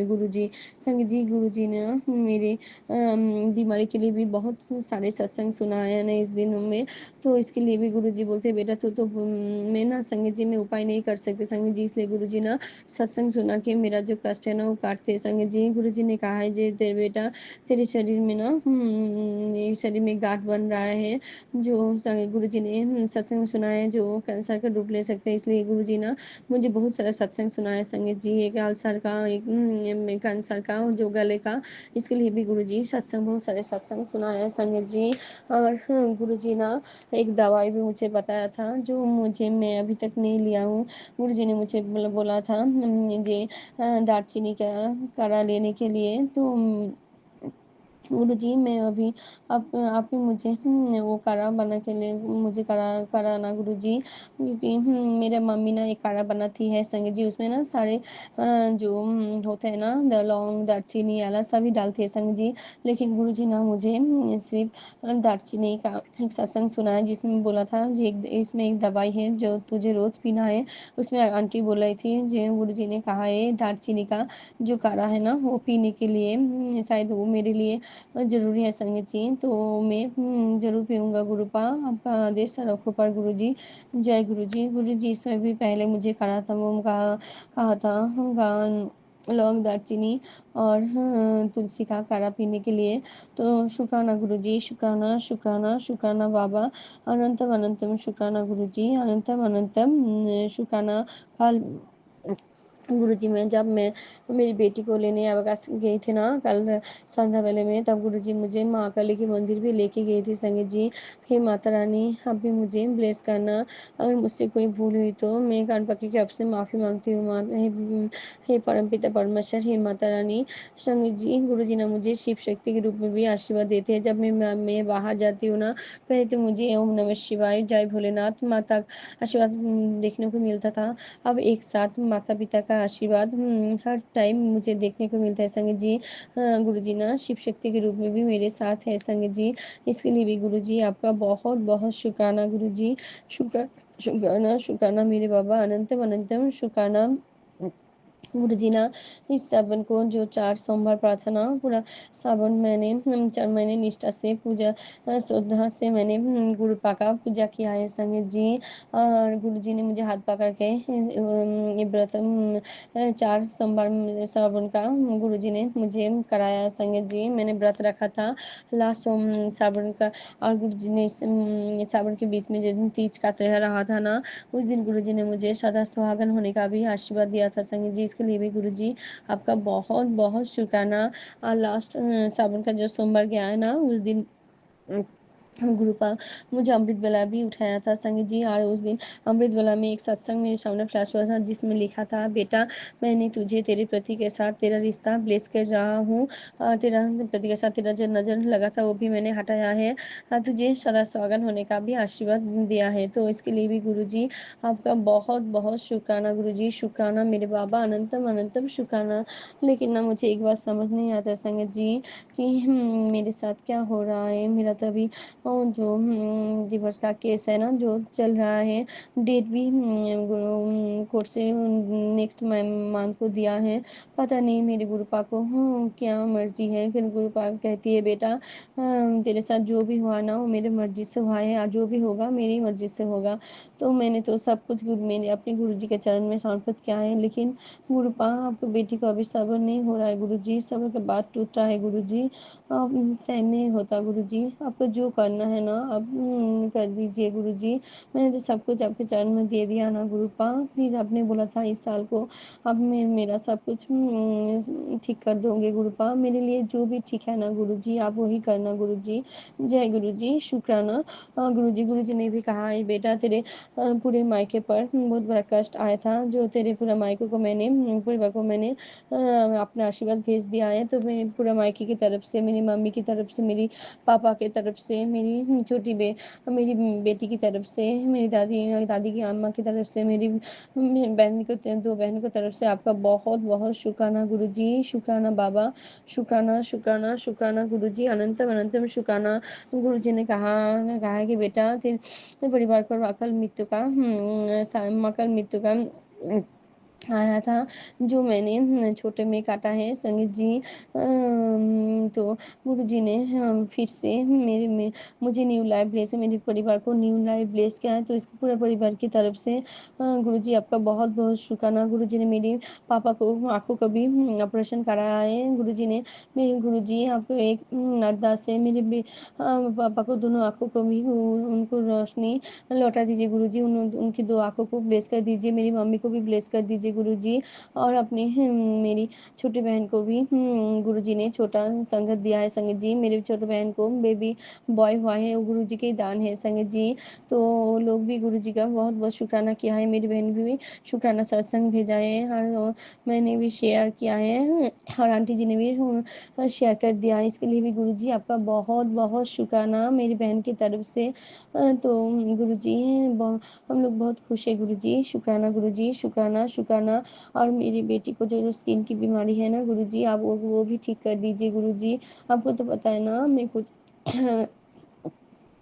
गुरुजी। संग जी गुरुजी ने मेरे बीमारी के लिए भी बहुत सारे सत्संग सुनाए ना इस दिनों में। तो इसके लिए भी गुरुजी बोलते बेटा तो मैं ना संगीत जी में उपाय नहीं कर सकते संगीत जी, इसलिए गुरुजी ना सत्संग सुना के मेरा जो कष्ट है ना वो काटते संगीत जी। गुरुजी ने कहा है जे तेरे बेटा तेरे शरीर में ना ये शरीर में गांठ बन रहा है, जो गुरुजी ने सत्संग सुना है जो कैंसर का रूप ले सकते हैं। इसलिए गुरुजी ना मुझे बहुत सारा सत्संग सुना है संगीत जी, एक अल्सर का, एक कैंसर का, जो गले का, इसके लिए भी गुरुजी सत्संग बहुत सारे सत्संग सुना है संगीत जी। और गुरुजी ना एक दवाई भी मुझे बताया था जो मुझे मैं अभी तक नहीं लिया हूँ। गुरुजी ने मुझे मतलब बोला था ये दालचीनी का काढ़ा लेने के लिए। तो गुरुजी मैं अभी आप ही मुझे वो काढ़ा बना के ले मुझे कराना गुरुजी, क्योंकि मेरे मम्मी ना एक काढ़ा बनाती है संगीत जी, उसमें ना सारे जो होते हैं ना लौंग दालचीनी इलायची सभी डालती है संगीत जी। लेकिन गुरुजी ना मुझे सिर्फ दालचीनी का एक सत्संग सुना है जिसमें बोला था जो इसमें एक दवाई है जो तुझे रोज पीना है। उसमें आंटी बोल रही थी जो गुरुजी ने कहा है दालचीनी का जो काढ़ा है ना वो पीने के लिए, शायद वो मेरे लिए ज़रूरी है संगत जी, तो मैं ज़रूर पीऊँगा गुरुपा, आपका आदेश रखो पर गुरुजी। जय गुरुजी। गुरुजी इसमें भी पहले मुझे करातमम का कहा था लौंग, दालचीनी और तुलसी का काढ़ा पीने के लिए। तो शुक्राना गुरुजी, शुक्राना, शुक्राना, शुक्राना बाबा, अनंतम अनंतम शुक्राना गुरुजी, अनंतम अनंतम शुक्राना। कल गुरुजी जब मैं मेरी बेटी को लेने अवकाश गई थी ना कल संध्या वेले में, तब गुरुजी मुझे माँ काली के मंदिर भी लेके गई थी संगत जी। हे माता रानी, आप भी मुझे ब्लेस करना, अगर मुझसे कोई भूल हुई तो मैं कान पकड़ के आपसे माफ़ी मांगती हूँ माँ। हे परमपिता परमेश्वर, हे माता रानी। संगत जी, गुरुजी ने मुझे शिव शक्ति के रूप में भी आशीर्वाद देते हैं। जब मैं बाहर जाती हूँ ना, पहले तो मुझे ओम नमः शिवाय, जय भोलेनाथ माता आशीर्वाद देखने को मिलता था। अब एक साथ माता पिता का आशीर्वाद हर टाइम मुझे देखने को मिलता है संगत जी। गुरुजी ना शिव शक्ति के रूप में भी मेरे साथ है संगत जी। इसके लिए भी गुरुजी आपका बहुत बहुत शुक्राना गुरुजी। शुक्राना शुक्राना मेरे बाबा, अनंतम अनंतम शुक्राना। गुरुजी ना इस सावन को जो 4 सोमवार प्रार्थना पूरा सावन मैंने 4 महीने निष्ठा से पूजा श्रद्धा से मैंने गुरुपा का पूजा किया है संगत जी। और गुरुजी ने मुझे हाथ पकड़ के ये व्रत 4 सोमवार सावन का गुरुजी ने मुझे कराया संगत जी। मैंने व्रत रखा था लास्ट सावन का, और गुरुजी ने इस सावन के बीच में जिस दिन तीज का त्योहार रहा था ना, उस दिन गुरुजी ने मुझे सदा सुहागन होने का भी आशीर्वाद दिया था संगत जी। इसके लिए भी गुरुजी आपका बहुत बहुत शुक्राना। और लास्ट सावन का जो सोमवार गया है ना, उस दिन गुरुपा मुझे अमृत वेला भी उठाया था संगत जी। और उस दिन अमृत वेला में एक सत्संग मेरे सामने फ्लैश हुआ था, जिसमें लिखा था, बेटा मैंने तुझे तेरे पति के साथ तेरा रिश्ता ब्लेस कर रहा हूँ। तेरा पति के साथ तेरा जो नज़र लगा था वो भी मैंने हटाया है। तुझे सदा सुहागन होने का भी आशीर्वाद दिया है। तो इसके लिए भी गुरुजी आपका बहुत बहुत शुक्राना गुरुजी, शुक्राना मेरे बाबा, अनंतम अनंतम शुक्राना। लेकिन ना मुझे एक बात समझ नहीं आता संगत जी कि मेरे साथ क्या हो रहा है। मेरा तो अभी जो डिवोर्स का केस है ना जो चल रहा है, डेट भी कोर्ट से नेक्स्ट मंथ को दिया है। पता नहीं मेरे गुरुपा को क्या मर्जी है। फिर गुरुपा कहती है, बेटा तेरे साथ जो भी हुआ ना वो मेरे मर्जी से हुआ है, और जो भी होगा मेरी मर्जी से होगा। तो मैंने तो सब कुछ मैंने अपने गुरुजी के चरण में समर्पित किया है। लेकिन गुरुपा आपको बेटी को अभी सब्र नहीं हो रहा है गुरुजी, सब्र का बात टूट रहा है गुरुजी। अब सहन नहीं होता गुरुजी। आपको जो करना है ना अब कर दीजिए गुरुजी। मैंने तो सब कुछ आपके चरण में दे दिया ना गुरुपा। प्लीज़ आपने बोला था इस साल को अब मेरा सब कुछ ठीक कर दोगे गुरुपा। मेरे लिए जो भी ठीक है ना गुरुजी आप वही करना गुरुजी। जय गुरुजी, शुक्राना। गुरुजी ने भी कहा है, बेटा तेरे पूरे मायके पर बहुत बड़ा कष्ट आया था, जो तेरे पूरा मायके को मैंने परिवार को मैंने अपना आशीर्वाद भेज दिया है। तो मैं पूरा मायके की तरफ से, मेरी मम्मी की तरफ से, मेरी पापा की तरफ से, मेरी मेरी बेटी की तरफ से, मेरी दादी की अम्मा की तरफ से, मेरी बहन को 2 बहन की तरफ से आपका बहुत बहुत शुक्राना गुरुजी, शुक्राना बाबा, शुक्राना शुक्राना शुक्राना गुरुजी, अनंतम अनंतम शुक्राना। गुरुजी ने कहा है कि बेटा तेरे परिवार पर अकल मृत्यु का आया था, जो मैंने छोटे में काटा है संगीत जी। तो गुरुजी ने फिर से मुझे न्यू लाइफ ब्लेस है, मेरे परिवार को न्यू लाइफ ब्लेस किया है। तो इसके पूरे परिवार की तरफ से गुरुजी आपका बहुत बहुत शुक्राना। गुरुजी ने मेरे पापा को आंखों का भी ऑपरेशन कराया है गुरुजी ने। मेरे गुरुजी आपको एक अरदास है, पापा को दोनों आंखों को भी उनको रोशनी लौटा दीजिए गुरुजी। उनकी 2 आंखों को ब्लेस कर दीजिए, मेरी मम्मी को भी ब्लेस कर दीजिए गुरुजी। और अपने मेरी छोटी बहन को भी गुरुजी ने छोटा संगत दिया है संगत जी। मेरी छोटी बहन को बेबी बॉय हुआ है, वो गुरुजी के दान है संगत जी। तो लोग भी गुरुजी का बहुत बहुत शुक्राना किया है। मेरी बहन भी शुक्राना सत्संग भेजा है, और मैंने भी शेयर किया है, और आंटी जी ने भी शेयर कर दिया है। इसके लिए भी गुरुजी आपका बहुत बहुत शुक्राना मेरी बहन की तरफ से। तो गुरुजी हम लोग बहुत खुश है गुरुजी, शुक्राना गुरुजी, शुक्राना शुक्राना। और मेरी बेटी को जो स्किन की बीमारी है ना गुरुजी, आप वो भी ठीक कर दीजिए गुरुजी। आपको तो पता है ना मैं कुछ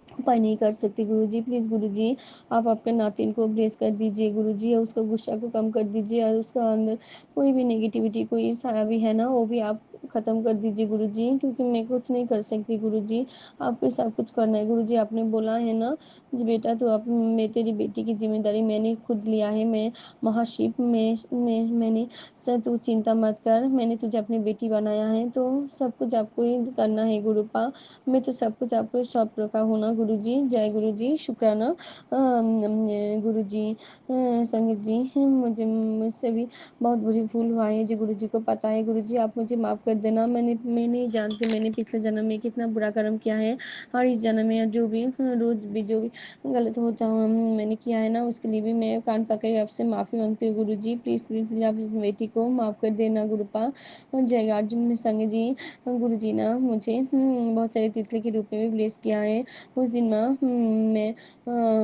उपाय नहीं कर सकती गुरुजी। प्लीज़ गुरुजी आप आपके नातिन को ब्लेस कर दीजिए गुरुजी, और उसका गुस्सा को कम कर दीजिए, और उसका अंदर कोई भी नेगेटिविटी कोई सारा भी है ना वो भी आप ख़त्म कर दीजिए गुरुजी, क्योंकि मैं कुछ नहीं कर सकती गुरुजी, आपको सब कुछ करना है गुरुजी। आपने बोला है ना जी बेटा, तो अब मैं तेरी बेटी की जिम्मेदारी मैंने खुद लिया है, मैं महाशिव मैंने सर तू चिंता मत कर, मैंने तुझे अपनी बेटी बनाया है, तो सब कुछ आपको ही करना है गुरुपा, मैं तो सब कुछ आपको सौंप रखा हूँ ना गुरुजी। जय गुरुजी, शुक्राना गुरुजी। संगत जी, मुझसे भी बहुत बुरी भूल हुआ है जी, गुरुजी को पता है गुरुजी, आप मुझे माफ़ कर देना। मैं नहीं जानती मैंने पिछले जन्म में कितना बुरा कर्म किया है, और इस जन्म में जो भी रोज भी जो भी गलत होता मैंने किया है ना, उसके लिए भी मैं कान पकड़ के आपसे माफ़ी मांगती हूँ गुरुजी। प्लीज़ प्लीज़ प्लीज़ आप इस बेटी को माफ़ कर देना गुरुपा। जय अर्जुन संग जी। गुरुजी ना मुझे बहुत सारे तितली के रूप में भी ब्लेस किया है। उस दिन ना मैं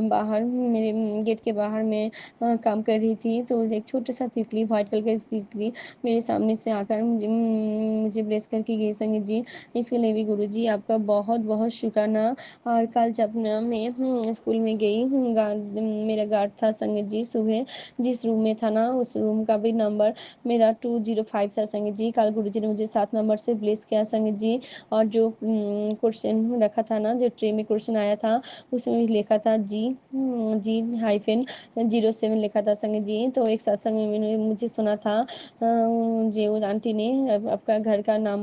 बाहर मेरे गेट के बाहर मैं काम कर रही थी, तो एक छोटा सा तितली, व्हाइट कलर की तितली मेरे सामने से आकर मुझे ब्लेस करके गई संगीत जी। इसके लिए भी गुरुजी आपका बहुत बहुत शुक्राना। और कल जब मैं स्कूल में गई, मेरा गार्ड था संगीत जी, सुबह जिस रूम में था ना उस रूम का भी नंबर मेरा 205 था संगीत जी। कल गुरुजी ने मुझे 7 नंबर से ब्लेस किया संगीत जी। और जो क्वेश्चन रखा था ना, जो ट्रे में क्वेश्चन आया था, उसमें लिखा था G-07 लिखा था संगीत जी। तो एक सत्संग में मैंने मुझे सुना था जी, उस आंटी ने आपका घर का नाम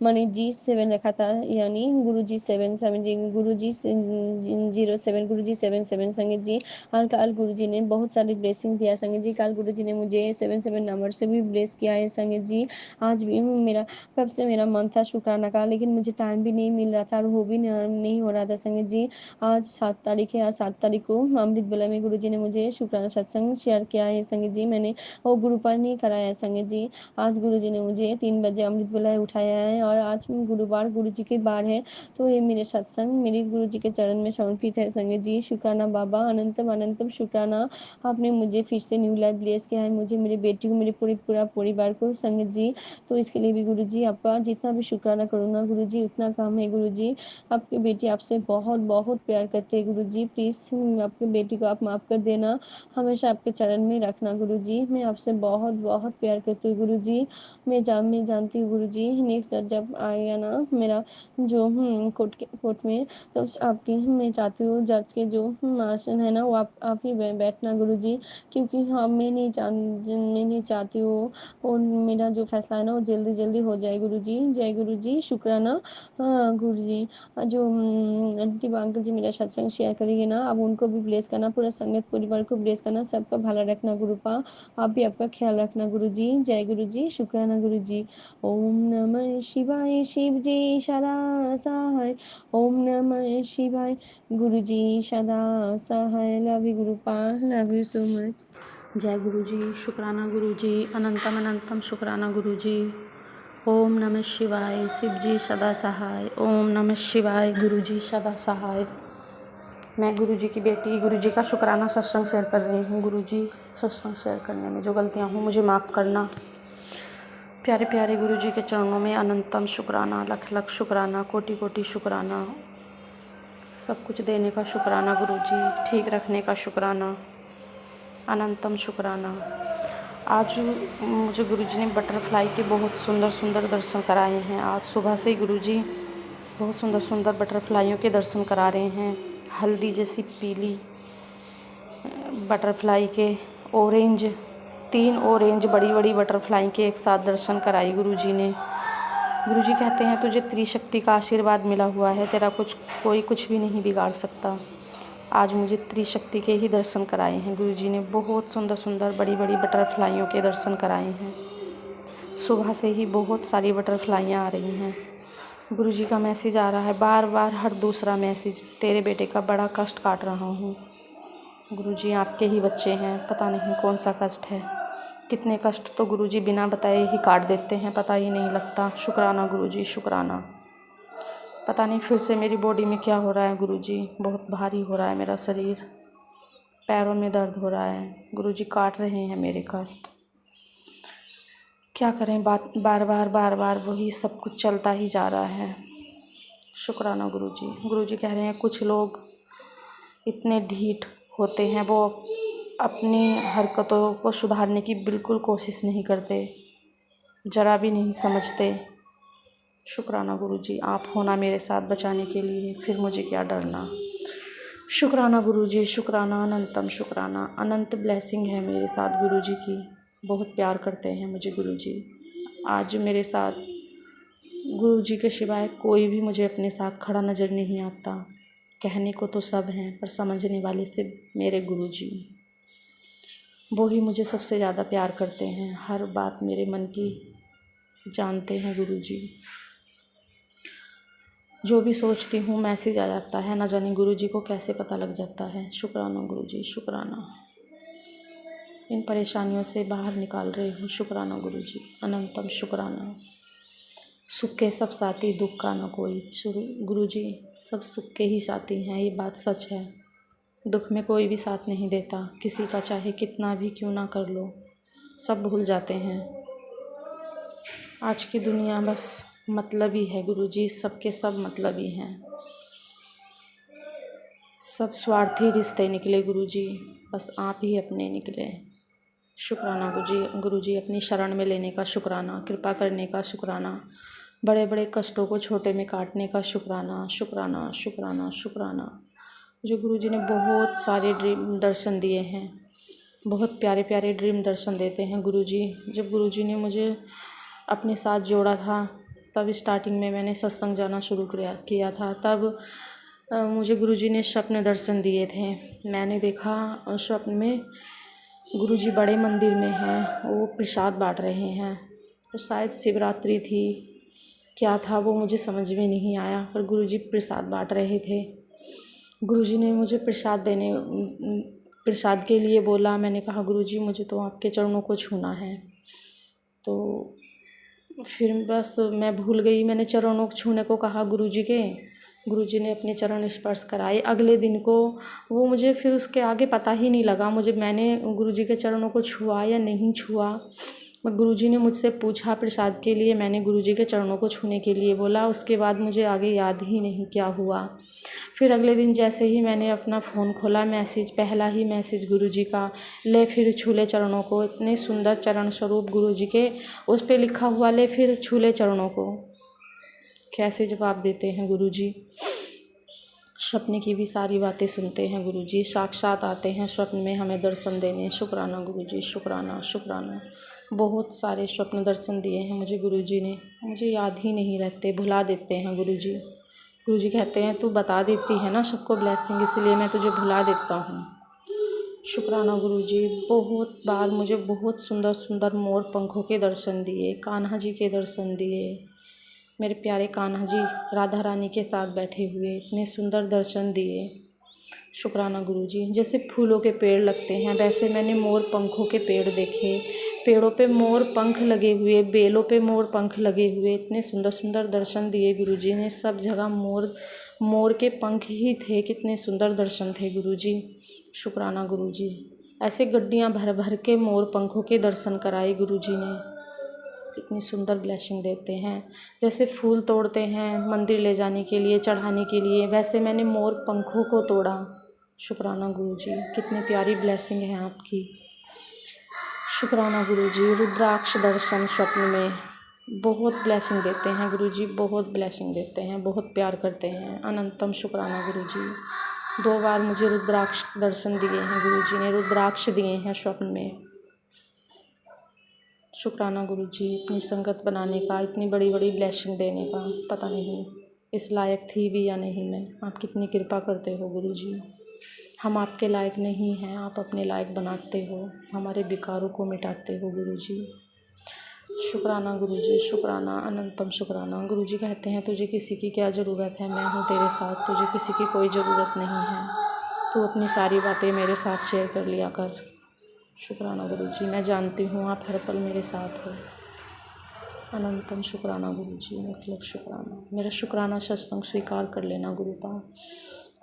माने G7 रखा था, यानी गुरु जी 7 जी, गुरु जी 07, गुरु जी 7 संगीत जी। और कल गुरु जी ने बहुत सारी ब्लेसिंग दिया संगीत जी। कल गुरु जी ने मुझे 7 नंबर से भी ब्लेस किया है संगीत जी। आज भी मेरा कब से मेरा मन था शुक्राना का, लेकिन मुझे टाइम भी नहीं मिल रहा था और वो भी नहीं हो रहा था संगीत जी। आज 7 तारीख है, आज 7 तारीख को अमृत बेला में गुरुजी ने मुझे शुक्राना सत्संग शेयर किया है संगीत जी। मैंने वो गुरु पर नहीं कराया है संगीत जी। आज गुरुजी ने मुझे 3 बजे अमृत बेला उठाया है, और आज गुरुवार गुरुजी के बार है, तो ये मेरे सत्संग मेरे गुरुजी के चरण में समर्पित है संगीत जी। शुक्राना बाबा, अनंतम अनंतम शुक्राना, आपने मुझे फिर से न्यू लाइफ ब्लेस किया है, मुझे, मेरी बेटी को, मेरे पूरा परिवार को संगीत जी। तो इसके लिए भी गुरुजी आपका जितना भी शुक्राना करूँ ना गुरुजी उतना कम है गुरुजी। आपकी बेटी आपसे बहुत बहुत प्यार करती है गुरुजी। प्लीज़ आपकी बेटी को आप माफ़ कर देना, हमेशा आपके चरण में रखना गुरुजी। मैं आपसे बहुत बहुत प्यार करती हूँ गुरुजी। मैं जानती हूँ गुरुजी, नेक्स्ट जब आएगा ना मेरा जो कोर्ट में, तो आपकी मैं चाहती हूँ जज के जो आसन है ना, वो आप ही बैठना गुरुजी, क्योंकि हाँ मैं नहीं चाहती हूँ और मेरा जो फैसला है ना वो जल्दी जल्दी हो जाए गुरुजी। जय गुरुजी, शुक्राना। हाँ गुरुजी, जो आंटी अंकल जी मेरा सत्संग शेयर करेंगे ना, अब उनको भी ब्लेस करना, पूरा संगत परिवार को ब्लेस करना, सबका भला रखना गुरुपा, आप भी आपका ख्याल रखना गुरुजी। जय गुरुजी, शुक्राना गुरुजी। ओम नमः शिवाय, शिव जी सदा सहाय, ओम नमः शिवाय, गुरुजी सदा सहाय। लव यू गुरुपा, लव यू सो मच। जय गुरुजी, शुक्राना गुरुजी, अनंतम अनंतम शुक्राना गुरुजी। ओम नमः शिवाय, शिव जी सदा सहाय, ओम नमः शिवाय, गुरुजी सदा सहाय। मैं गुरुजी की बेटी गुरुजी का शुक्राना सत्संग शेयर कर रही हूँ। गुरुजी, सत्संग शेयर करने में जो गलतियाँ हों मुझे माफ़ करना। प्यारे प्यारे गुरुजी के चरणों में अनंतम शुक्राना, लख लख शुक्राना, कोटि कोटि शुक्राना, सब कुछ देने का शुक्राना गुरुजी, ठीक रखने का शुक्राना, अनंतम शुक्राना। आज मुझे गुरुजी ने बटरफ्लाई के बहुत सुंदर सुंदर दर्शन कराए हैं। आज सुबह से ही गुरुजी बहुत सुंदर सुंदर बटरफ्लाइयों के दर्शन करा रहे हैं। हल्दी जैसी पीली बटरफ्लाई के, ऑरेंज, 3 ऑरेंज बड़ी बड़ी बटरफ्लाई के एक साथ दर्शन कराई गुरुजी ने। गुरुजी कहते हैं तुझे त्रिशक्ति का आशीर्वाद मिला हुआ है, तेरा कोई कुछ भी नहीं बिगाड़ सकता। आज मुझे त्रिशक्ति के ही दर्शन कराए हैं गुरुजी ने। बहुत सुंदर सुंदर बड़ी बड़ी बटरफ्लाइयों के दर्शन कराए हैं। सुबह से ही बहुत सारी बटरफ्लाइयाँ आ रही हैं। गुरुजी का मैसेज आ रहा है बार बार, हर दूसरा मैसेज, तेरे बेटे का बड़ा कष्ट काट रहा हूँ। गुरुजी आपके ही बच्चे हैं, पता नहीं कौन सा कष्ट है। कितने कष्ट तो गुरुजी बिना बताए ही काट देते हैं, पता ही नहीं लगता। शुक्राना गुरुजी, शुक्राना। पता नहीं फिर से मेरी बॉडी में क्या हो रहा है गुरुजी, बहुत भारी हो रहा है मेरा शरीर, पैरों में दर्द हो रहा है। गुरुजी काट रहे हैं मेरे कष्ट। क्या करें, बार बार वही सब कुछ चलता ही जा रहा है। शुक्राना गुरुजी। गुरुजी कह रहे हैं कुछ लोग इतने ढीठ होते हैं, वो अपनी हरकतों को सुधारने की बिल्कुल कोशिश नहीं करते। ज़रा भी नहीं समझते। शुक्राना गुरुजी, आप होना मेरे साथ बचाने के लिए, फिर मुझे क्या डरना। शुक्राना गुरुजी, शुक्राना, अनंतम शुक्राना। अनंत ब्लेसिंग है मेरे साथ गुरुजी की, बहुत प्यार करते हैं मुझे गुरुजी। आज मेरे साथ गुरुजी के सिवाय कोई भी मुझे अपने साथ खड़ा नज़र नहीं आता। कहने को तो सब हैं, पर समझने वाले सिर्फ मेरे गुरुजी। वो ही मुझे सबसे ज़्यादा प्यार करते हैं, हर बात मेरे मन की जानते हैं गुरुजी। जो भी सोचती हूँ मैसेज आ जाता है, ना जाने गुरुजी को कैसे पता लग जाता है। शुक्राना गुरुजी, शुक्राना। इन परेशानियों से बाहर निकाल रही हूँ, शुक्राना गुरुजी, अनंतम शुक्राना। सुख के सब साथी, दुख का न कोई। गुरुजी सब सुख के ही साथी हैं, ये बात सच है। दुख में कोई भी साथ नहीं देता, किसी का चाहे कितना भी क्यों ना कर लो, सब भूल जाते हैं। आज की दुनिया बस मतलबी है गुरुजी, सबके सब मतलबी हैं। सब स्वार्थी रिश्ते निकले गुरुजी, बस आप ही अपने निकले। शुक्राना गुरुजी, अपनी शरण में लेने का शुक्राना, कृपा करने का शुक्राना, बड़े बड़े कष्टों को छोटे में काटने का शुक्राना, शुक्राना, शुक्राना, शुक्राना। मुझे गुरुजी ने बहुत सारे ड्रीम दर्शन दिए हैं, बहुत प्यारे प्यारे ड्रीम दर्शन देते हैं गुरुजी। जब गुरुजी ने मुझे अपने साथ जोड़ा था, तब स्टार्टिंग में मैंने सत्संग जाना शुरू किया था, तब मुझे गुरुजी ने स्वप्न दर्शन दिए थे। मैंने देखा स्वप्न में गुरुजी बड़े मंदिर में हैं, वो प्रसाद बांट रहे हैं। तो शायद शिवरात्रि थी, क्या था वो मुझे समझ में नहीं आया, पर गुरुजी प्रसाद बांट रहे थे। गुरुजी ने मुझे प्रसाद के लिए बोला। मैंने कहा गुरुजी मुझे तो आपके चरणों को छूना है। तो फिर बस मैं भूल गई, मैंने चरणों को छूने को कहा गुरुजी के। गुरुजी ने अपने चरण स्पर्श कराए। अगले दिन को वो मुझे फिर उसके आगे पता ही नहीं लगा मैंने गुरुजी के चरणों को छुआ या नहीं छुआ। गुरुजी ने मुझसे पूछा प्रसाद के लिए, मैंने गुरुजी के चरणों को छूने के लिए बोला। उसके बाद मुझे आगे याद ही नहीं क्या हुआ। फिर अगले दिन जैसे ही मैंने अपना फ़ोन खोला, पहला ही मैसेज गुरुजी का, ले फिर छूले चरणों को। इतने सुंदर चरण स्वरूप गुरुजी के, उस पे लिखा हुआ ले फिर छूले चरणों को। कैसे जवाब देते हैं गुरुजी। स्वप्न की भी सारी बातें सुनते हैं गुरुजी, साक्षात आते हैं स्वप्न में हमें दर्शन देने। शुक्राना गुरुजी, शुक्राना, शुक्राना। बहुत सारे स्वप्न दर्शन दिए हैं मुझे गुरुजी ने, मुझे याद ही नहीं रहते, भुला देते हैं गुरुजी। गुरुजी कहते हैं तू बता देती है ना सबको ब्लेसिंग, इसलिए मैं तुझे भुला देता हूँ। शुक्राना गुरुजी। बहुत बार मुझे बहुत सुंदर सुंदर मोर पंखों के दर्शन दिए, कान्हा जी के दर्शन दिए। मेरे प्यारे कान्हा जी राधा रानी के साथ बैठे हुए, इतने सुंदर दर्शन दिए। शुक्राना गुरुजी। जैसे फूलों के पेड़ लगते हैं, वैसे मैंने मोर पंखों के पेड़ देखे। पेड़ों पे मोर पंख लगे हुए, बेलों पे मोर पंख लगे हुए, इतने सुंदर सुंदर दर्शन दिए गुरुजी ने। सब जगह मोर के पंख ही थे, कितने सुंदर दर्शन थे गुरुजी। शुक्राना गुरुजी। ऐसे गड्डियाँ भर भर के मोर पंखों के दर्शन कराए गुरुजी ने। कितनी सुंदर ब्लेसिंग देते हैं। जैसे फूल तोड़ते हैं मंदिर ले जाने के लिए, चढ़ाने के लिए, वैसे मैंने मोर पंखों को तोड़ा। शुक्राना गुरुजी, कितनी प्यारी ब्लेसिंग है आपकी। शुक्राना गुरुजी। रुद्राक्ष दर्शन स्वप्न में, बहुत ब्लेसिंग देते हैं गुरुजी, बहुत ब्लेसिंग देते हैं, बहुत प्यार करते हैं। अनंतम शुक्राना गुरुजी। 2 बार मुझे रुद्राक्ष दर्शन दिए हैं गुरुजी ने, रुद्राक्ष दिए हैं स्वप्न में। शुक्राना गुरुजी। इतनी संगत बनाने का, इतनी बड़ी बड़ी ब्लेसिंग देने का, पता नहीं इस लायक थी भी या नहीं मैं। आप कितनी कृपा करते हो गुरुजी। हम आपके लायक नहीं हैं, आप अपने लायक बनाते हो, हमारे विकारों को मिटाते हो गुरुजी। शुक्राना गुरुजी, शुक्राना, अनंतम शुक्राना। गुरुजी कहते हैं तुझे किसी की क्या ज़रूरत है, मैं हूँ तेरे साथ, तुझे किसी की कोई ज़रूरत नहीं है, तू अपनी सारी बातें मेरे साथ शेयर कर लिया कर। शुक्राना गुरुजी। मैं जानती हूँ आप हर पल मेरे साथ हो। अनंतम शुक्राना गुरुजी, मतलब शुक्राना। मेरा शुक्राना सत्संग स्वीकार कर लेना गुरुपा।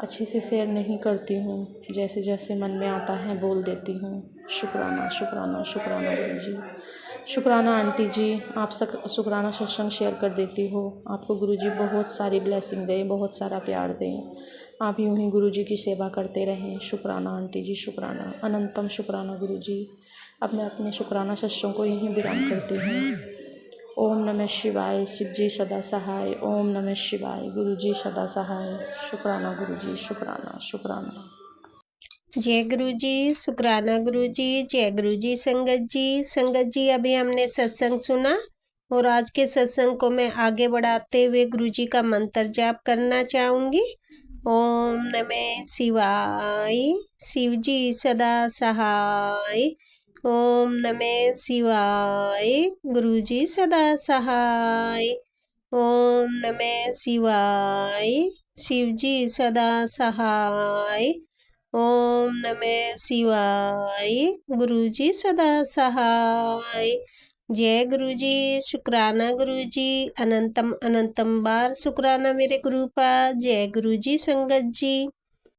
अच्छे से शेयर नहीं करती हूँ, जैसे जैसे मन में आता है बोल देती हूँ। शुक्राना, शुक्राना, शुक्राना गुरुजी। शुक्राना आंटी जी, आप शुक्राना सत्संग शेयर कर देती हो। आपको गुरुजी बहुत सारी ब्लेसिंग दें, बहुत सारा प्यार दें। आप यूँ ही गुरुजी की सेवा करते रहें। शुक्राना आंटी जी, शुक्राना। अनंतम शुक्राना गुरुजी। अब मैं अपने शुक्राना सत्संग को यहीं विराम करती हूँ। ओम नमः शिवाय। शिव जी सदा सहाय। ओम नमः शिवाय। गुरु जी सदा सहाय। शुक्राना गुरु जी, शुक्राना शुक्राना। जय गुरु जी, शुक्राना गुरु जी, जय गुरु जी। संगत जी, संगत जी अभी हमने सत्संग सुना और आज के सत्संग को मैं आगे बढ़ाते हुए गुरु जी का मंत्र जाप करना चाहूँगी। ओम नमः शिवाय। शिव जी सदा सहाय। ओम नमः शिवाय। गुरु जी सदा सहाय। ओम नमः शिवाय। शिव जी सदा सहाय। ओम नमः शिवाय। गुरु जी सदा सहाय। जय गुरु जी, शुक्राना गुरु जी, अनंतम अनंतम बार शुक्राना मेरे गुरु का। जय गुरु जी संगत जी।